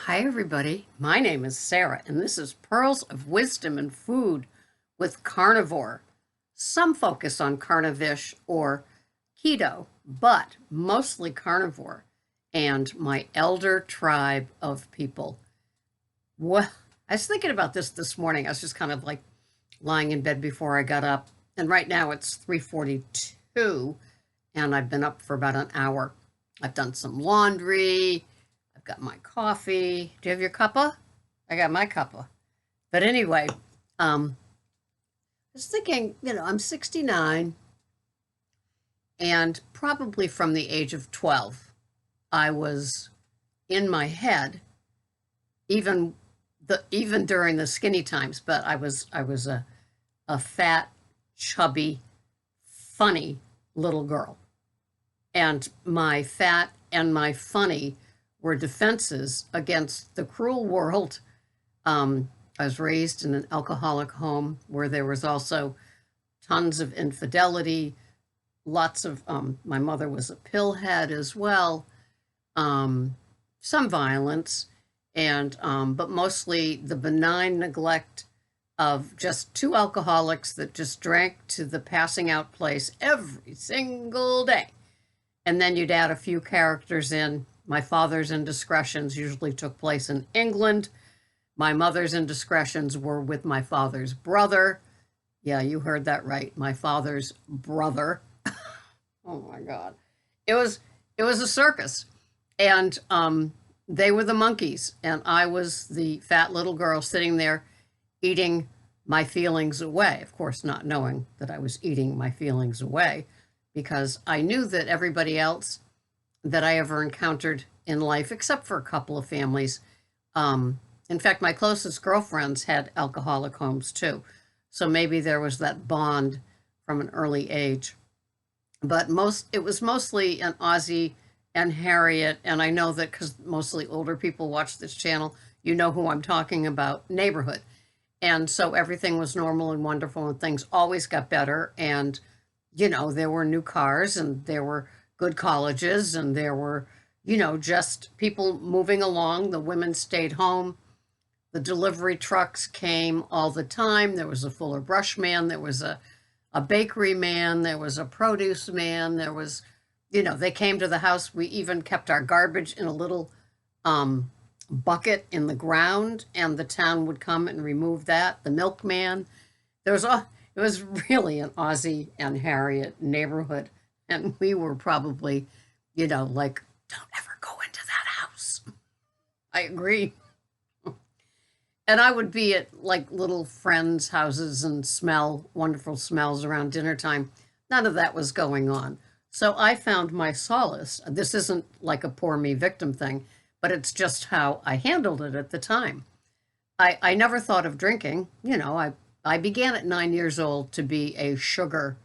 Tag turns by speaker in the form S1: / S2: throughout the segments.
S1: Hi, everybody. My name is Sarah, and this is Pearls of Wisdom and Food with Carnivore. Some focus on carnivish or keto, but mostly carnivore and my elder tribe of people. Well, I was thinking about this morning. I was just kind of like lying in bed before I got up, and right now it's 3:42, and I've been up for about an hour. I've done some laundry. I've got my coffee. Do you have your cuppa? I got my cuppa. But anyway, I was thinking, I'm 69, and probably from the age of 12, I was in my head, even even during the skinny times, but I was a fat, chubby, funny little girl. And my fat and my funny were defenses against the cruel world. I was raised in an alcoholic home where there was also tons of infidelity, lots of, my mother was a pillhead as well, some violence, and, but mostly the benign neglect of just two alcoholics that just drank to the passing out place every single day. And then you'd add a few characters in. My father's indiscretions usually took place in England. My mother's indiscretions were with my father's brother. Yeah, you heard that right. My father's brother. Oh my God. It was a circus. And they were the monkeys, and I was the fat little girl sitting there eating my feelings away. Of course, not knowing that I was eating my feelings away, because I knew that everybody else that I ever encountered in life, except for a couple of families, in fact, my closest girlfriends had alcoholic homes too. So maybe there was that bond from an early age. But it was mostly an Aussie and Harriet, and I know that because mostly older people watch this channel, you know who I'm talking about, neighborhood. And so everything was normal and wonderful, and things always got better. And, there were new cars, and there were good colleges, and there were, just people moving along. The women stayed home. The delivery trucks came all the time. There was a Fuller Brush man. There was a bakery man. There was a produce man. There was, they came to the house. We even kept our garbage in a little bucket in the ground, and the town would come and remove that. The milkman. It was really an Aussie and Harriet neighborhood. And we were probably, like, don't ever go into that house. I agree. And I would be at like little friends' houses and smell wonderful smells around dinner time. None of that was going on. So I found my solace. This isn't like a poor me victim thing, but it's just how I handled it at the time. I never thought of drinking. I began at 9 years old to be a sugar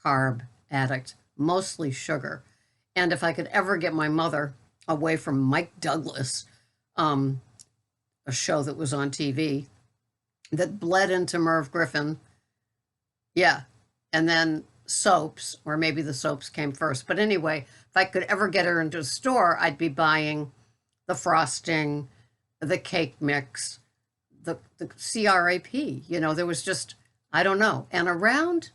S1: carb addict, mostly sugar. And if I could ever get my mother away from Mike Douglas, a show that was on TV that bled into Merv Griffin. Yeah. And then soaps, or maybe the soaps came first. But anyway, if I could ever get her into a store, I'd be buying the frosting, the cake mix, the CRAP. There was just, I don't know. And around,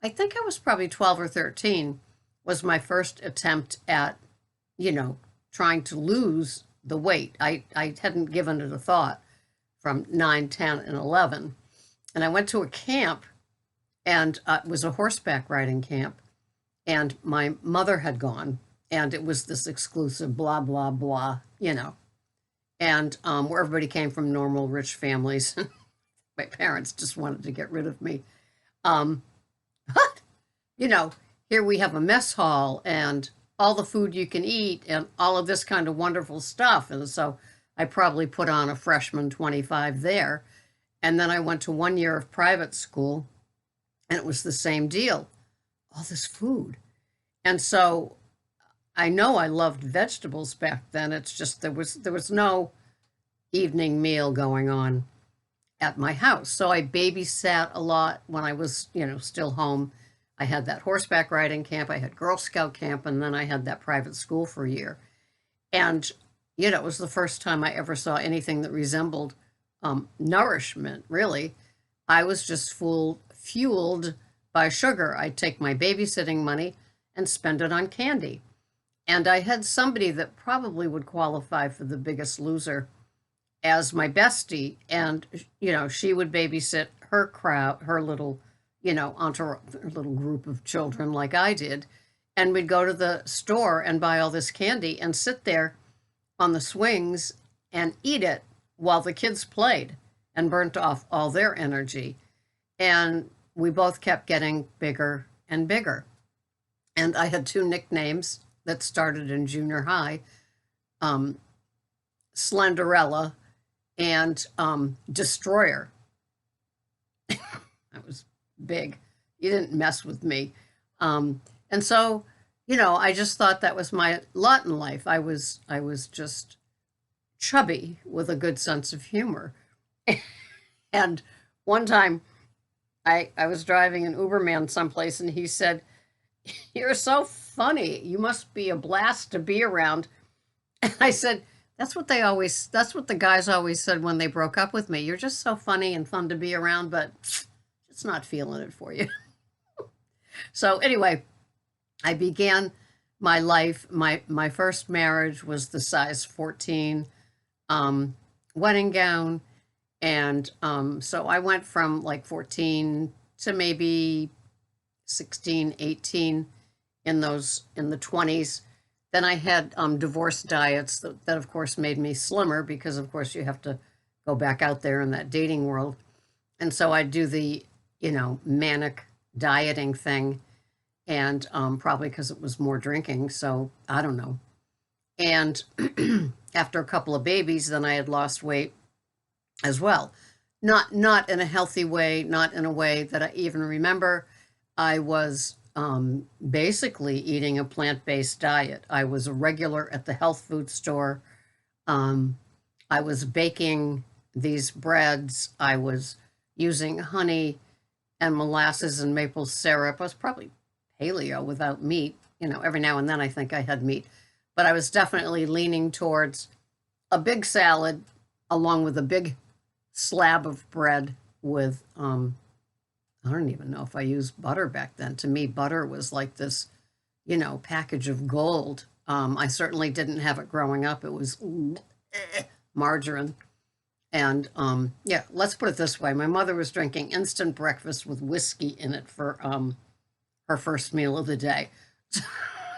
S1: I think I was probably 12 or 13, was my first attempt at, trying to lose the weight. I hadn't given it a thought from 9, 10, and 11. And I went to a camp, and it was a horseback riding camp. And my mother had gone, and it was this exclusive blah, blah, blah, and where everybody came from normal, rich families. My parents just wanted to get rid of me. But, here we have a mess hall and all the food you can eat and all of this kind of wonderful stuff. And so I probably put on a freshman 25 there. And then I went to 1 year of private school, and it was the same deal. All this food. And so I know I loved vegetables back then. It's just there was no evening meal going on at my house. So I babysat a lot when I was, still home. I had that horseback riding camp, I had Girl Scout camp, and then I had that private school for a year. And it was the first time I ever saw anything that resembled nourishment, really. I was just fueled by sugar. I'd take my babysitting money and spend it on candy. And I had somebody that probably would qualify for the Biggest Loser as my bestie. And, she would babysit her crowd, her little, her little group of children like I did. And we'd go to the store and buy all this candy and sit there on the swings and eat it while the kids played and burnt off all their energy. And we both kept getting bigger and bigger. And I had two nicknames that started in junior high, Slenderella and Destroyer. I was big. You didn't mess with me. And so, I just thought that was my lot in life. I was just chubby with a good sense of humor. And one time I was driving an Uberman someplace and he said, "You're so funny. You must be a blast to be around." And I said, that's what the guys always said when they broke up with me. You're just so funny and fun to be around, but it's not feeling it for you. So anyway, I began my life. My first marriage was the size 14 wedding gown. And so I went from like 14 to maybe 16, 18 in the 20s. Then I had divorce diets that of course made me slimmer because of course you have to go back out there in that dating world. And so I do the, manic dieting thing, and probably because it was more drinking. So I don't know. And after a couple of babies, then I had lost weight as well. Not in a healthy way, not in a way that I even remember. I was basically eating a plant-based diet. I was a regular at the health food store. I was baking these breads. I was using honey and molasses and maple syrup. I was probably paleo without meat. Every now and then I think I had meat. But I was definitely leaning towards a big salad along with a big slab of bread with, I don't even know if I used butter back then. To me, butter was like this, package of gold. I certainly didn't have it growing up. It was margarine. And yeah, let's put it this way. My mother was drinking instant breakfast with whiskey in it for her first meal of the day.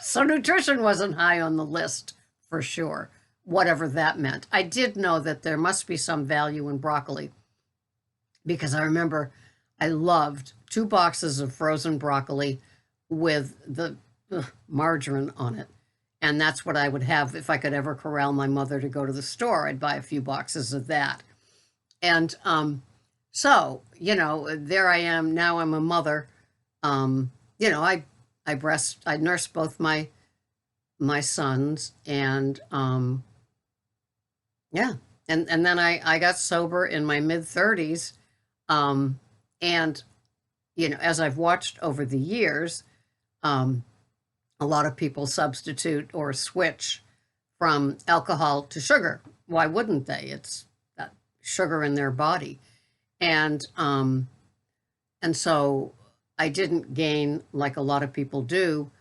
S1: So nutrition wasn't high on the list for sure, whatever that meant. I did know that there must be some value in broccoli because I remember I loved 2 boxes of frozen broccoli with the margarine on it. And that's what I would have if I could ever corral my mother to go to the store. I'd buy a few boxes of that. And so, there I am. Now I'm a mother. I nursed both my sons, and yeah. And then I got sober in my mid-30s. And, as I've watched over the years, a lot of people substitute or switch from alcohol to sugar. Why wouldn't they? It's that sugar in their body. And so I didn't gain like a lot of people do,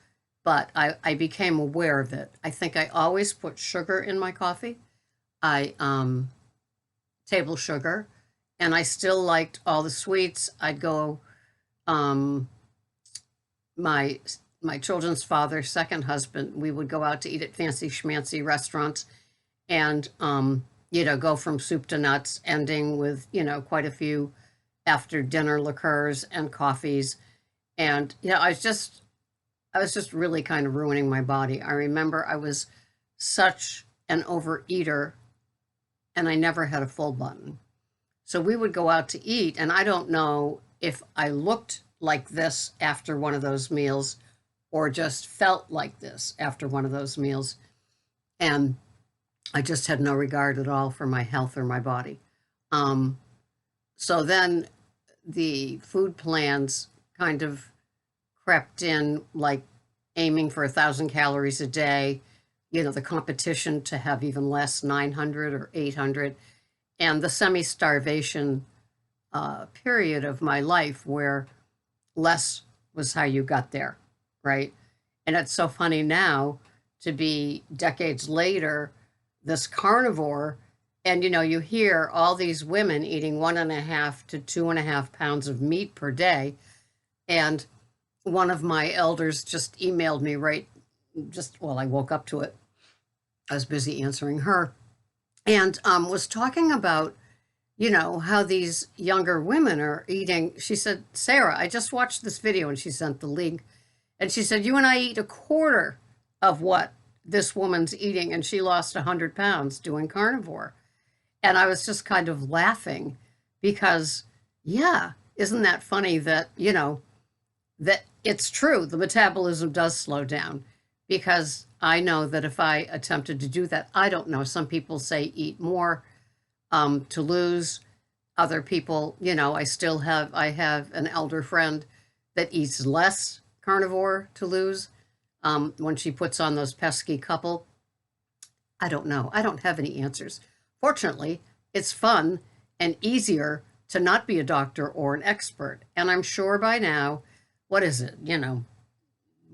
S1: but I became aware of it. I think I always put sugar in my coffee. Table sugar, and I still liked all the sweets. I'd go, my children's father, second husband, we would go out to eat at fancy schmancy restaurants and, go from soup to nuts, ending with, quite a few after dinner liqueurs and coffees. And, I was just really kind of ruining my body. I remember I was such an overeater and I never had a full button. So we would go out to eat, and I don't know if I looked like this after one of those meals or just felt like this after one of those meals. And I just had no regard at all for my health or my body. So then the food plans kind of crept in, like aiming for 1,000 calories a day, the competition to have even less, 900 or 800, and the semi-starvation period of my life where less was how you got there, right? And it's so funny now to be decades later, this carnivore, and you hear all these women eating 1.5 to 2.5 pounds of meat per day. And one of my elders just emailed me I woke up to it. I was busy answering her, and was talking about how these younger women are eating. She said, Sarah, I just watched this video, and she sent the link. And she said, you and I eat a quarter of what this woman's eating, and she lost 100 pounds doing carnivore. And I was just kind of laughing because, yeah, isn't that funny that, that it's true. The metabolism does slow down, because I know that if I attempted to do that, I don't know. Some people say eat more to lose. Other people, I have an elder friend that eats less carnivore to lose when she puts on those pesky couple. I don't know. I don't have any answers. Fortunately, it's fun and easier to not be a doctor or an expert. And I'm sure by now, what is it?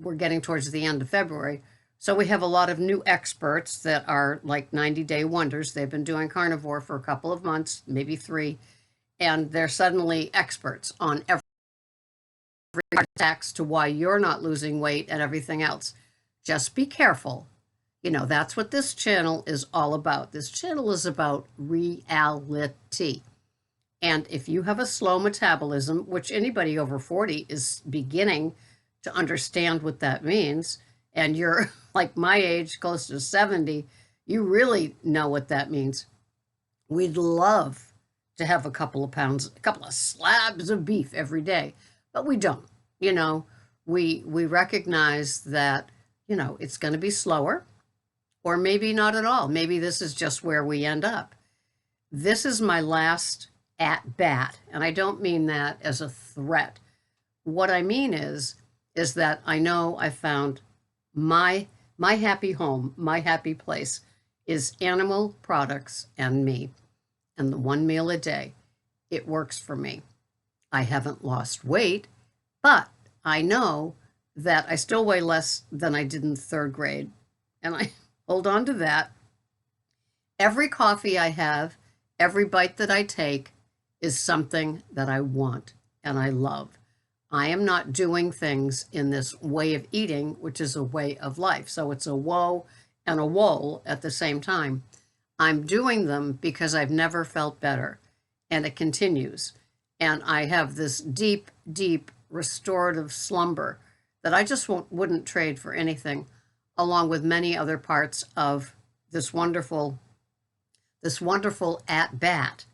S1: We're getting towards the end of February. So we have a lot of new experts that are like 90-day wonders. They've been doing carnivore for a couple of months, maybe 3, and they're suddenly experts on every attacks to why you're not losing weight and everything else. Just be careful. That's what this channel is all about. This channel is about reality. And if you have a slow metabolism, which anybody over 40 is beginning to understand what that means, and you're like my age, close to 70, you really know what that means. We'd love to have a couple of pounds, a couple of slabs of beef every day, but we don't. We recognize that, it's going to be slower, or maybe not at all. Maybe this is just where we end up. This is my last at bat, and I don't mean that as a threat. What I mean is that I know I found my happy home, my happy place is animal products and me, and the one meal a day. It works for me. I haven't lost weight, but I know that I still weigh less than I did in 3rd grade, and I hold on to that. Every coffee I have, every bite that I take is something that I want and I love. I am not doing things in this way of eating, which is a way of life. So it's a woe and a woe at the same time. I'm doing them because I've never felt better, and it continues. And I have this deep, deep restorative slumber that I just wouldn't trade for anything, along with many other parts of this wonderful at bat.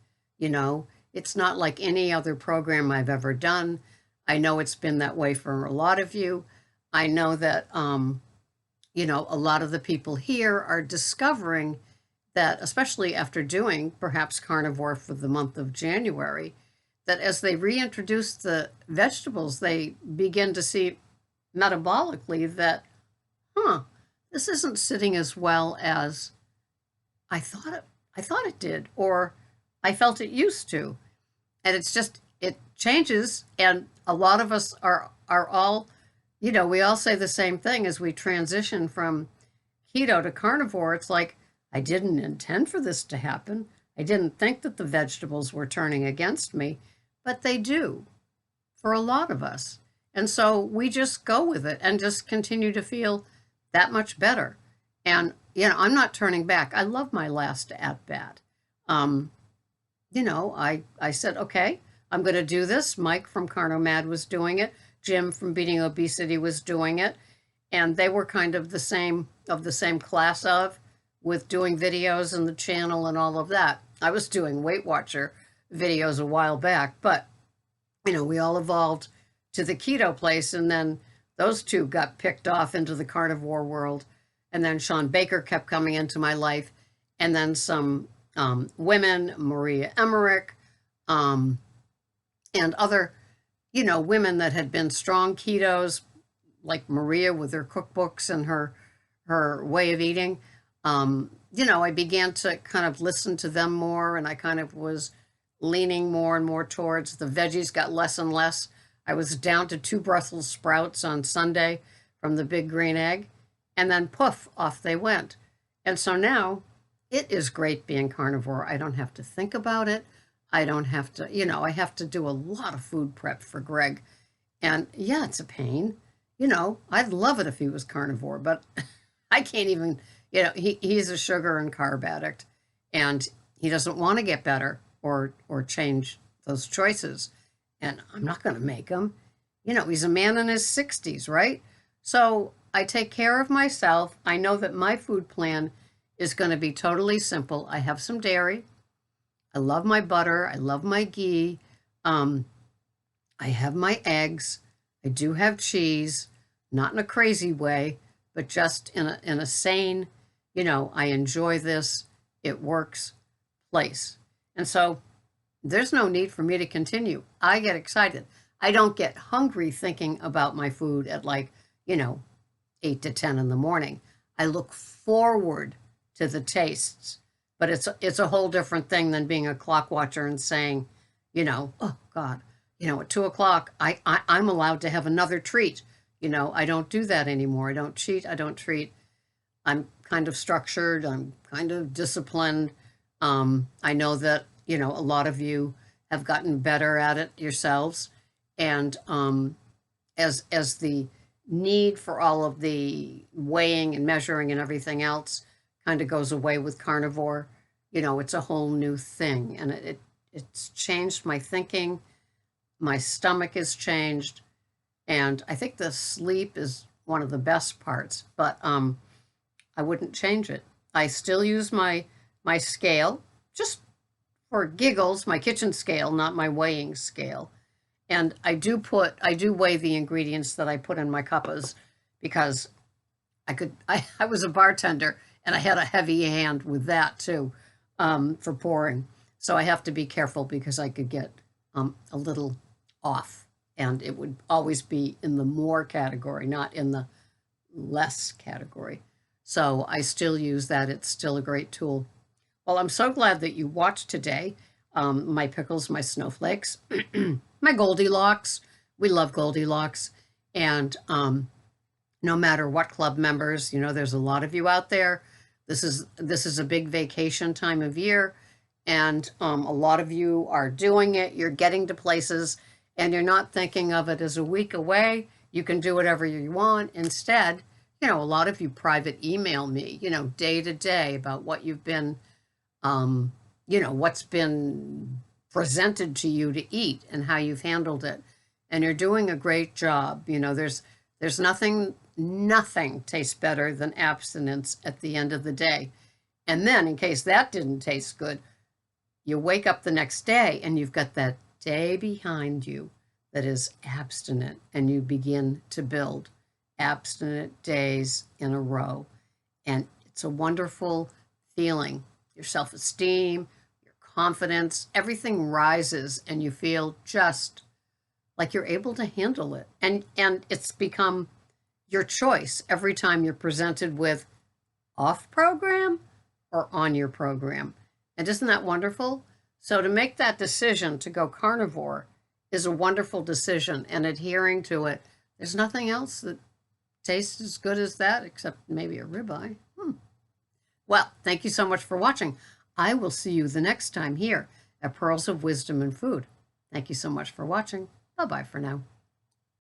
S1: It's not like any other program I've ever done. I know it's been that way for a lot of you. I know that, a lot of the people here are discovering that, especially after doing perhaps carnivore for the month of January, that as they reintroduce the vegetables, they begin to see metabolically that, this isn't sitting as well as I thought it did, or I felt it used to. And it changes. And a lot of us are all, we all say the same thing as we transition from keto to carnivore. It's like, I didn't intend for this to happen. I didn't think that the vegetables were turning against me, but they do for a lot of us. And so we just go with it and just continue to feel that much better. And, I'm not turning back. I love my last at bat. I said, okay, I'm going to do this. Mike from Carnomad was doing it. Jim from Beating Obesity was doing it. And they were kind of the same class with doing videos and the channel and all of that. I was doing Weight Watcher videos a while back, but, we all evolved to the keto place, and then those two got picked off into the carnivore world. And then Sean Baker kept coming into my life, and then some women, Maria Emmerich, and other, women that had been strong ketos, like Maria with her cookbooks and her her way of eating, I began to kind of listen to them more, and I kind of was leaning more and more towards the veggies, got less and less. I was down to 2 Brussels sprouts on Sunday from the big green egg, and then poof, off they went. And so now it is great being carnivore. I don't have to think about it. I don't have to, I have to do a lot of food prep for Greg. And yeah, it's a pain. I'd love it if he was carnivore, but I can't even, he's a sugar and carb addict, and he doesn't want to get better or change those choices. And I'm not going to make him. He's a man in his 60s, right? So I take care of myself. I know that my food plan is going to be totally simple. I have some dairy. I love my butter. I love my ghee. I have my eggs. I do have cheese, not in a crazy way, but just in a sane, I enjoy this, it works place. And so there's no need for me to continue. I get excited. I don't get hungry thinking about my food at 8 to 10 in the morning. I look forward to the tastes, but it's a whole different thing than being a clock watcher and saying, oh God, at 2 o'clock, I'm allowed to have another treat. I don't do that anymore. I don't cheat. I don't treat. I'm kind of structured. I'm kind of disciplined. I know that, a lot of you have gotten better at it yourselves. And as the need for all of the weighing and measuring and everything else kind of goes away with carnivore, it's a whole new thing. And it's changed my thinking. My stomach has changed. And I think the sleep is one of the best parts, but I wouldn't change it. I still use my scale, just for giggles, my kitchen scale, not my weighing scale. And I do weigh the ingredients that I put in my cuppas, because I was a bartender and I had a heavy hand with that too, for pouring. So I have to be careful because I could get a little off, and it would always be in the more category, not in the less category. So I still use that. It's still a great tool. Well, I'm so glad that you watched today. My pickles, my snowflakes, my Goldilocks. We love Goldilocks. And no matter what club members, there's a lot of you out there. This is a big vacation time of year. And a lot of you are doing it. You're getting to places, and you're not thinking of it as a week away. You can do whatever you want. Instead, a lot of you private email me, day to day about what you've been, what's been presented to you to eat and how you've handled it. And you're doing a great job. There's nothing tastes better than abstinence at the end of the day. And then, in case that didn't taste good, you wake up the next day and you've got that day behind you that is abstinent, and you begin to build abstinent days in a row. And it's a wonderful feeling. Your self-esteem, your confidence, everything rises, and you feel just like you're able to handle it. And it's become your choice every time you're presented with off program or on your program. And isn't that wonderful? So to make that decision to go carnivore is a wonderful decision, and adhering to it, there's nothing else that tastes as good as that, except maybe a ribeye. Well, thank you so much for watching. I will see you the next time here at Pearls of Wisdom and Food. Thank you so much for watching. Bye-bye for now.